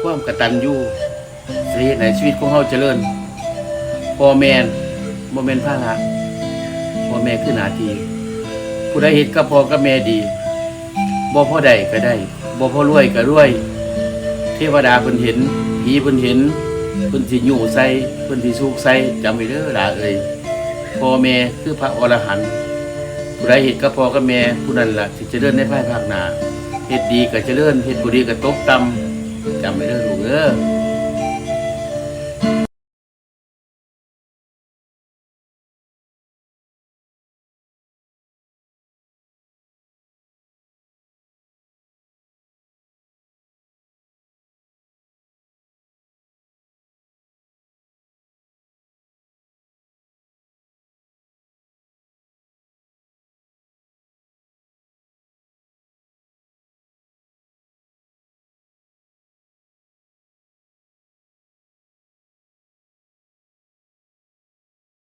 ความกตัญญูสิเฮ็ดให้ชีวิตของเฮาเจริญพ่อแม่บ่แม่นภาระพ่อแม่คือหน้าที่ผู้ใดเฮ็ดกับพ่อกับแม่ดีบ่พอได้ก็ได้บ่พอรวยก็รวยเทวดาเพิ่นเห็นผีเพิ่นเห็นเพิ่นสิอยู่ใส่เพิ่นสิสุกใส่จำไว้เด้อหลาเอ้ยพ่อแม่คือพระอรหันต์ผู้ใดเฮ็ดกับพ่อกับแม่ผู้นั้นล่ะสิเจริญในภายภาคหน้าเฮ็ดดีก็เจริญเฮ็ดบ่ดีก็ตกต่ำจำไว้เด้อลูกเอ้อ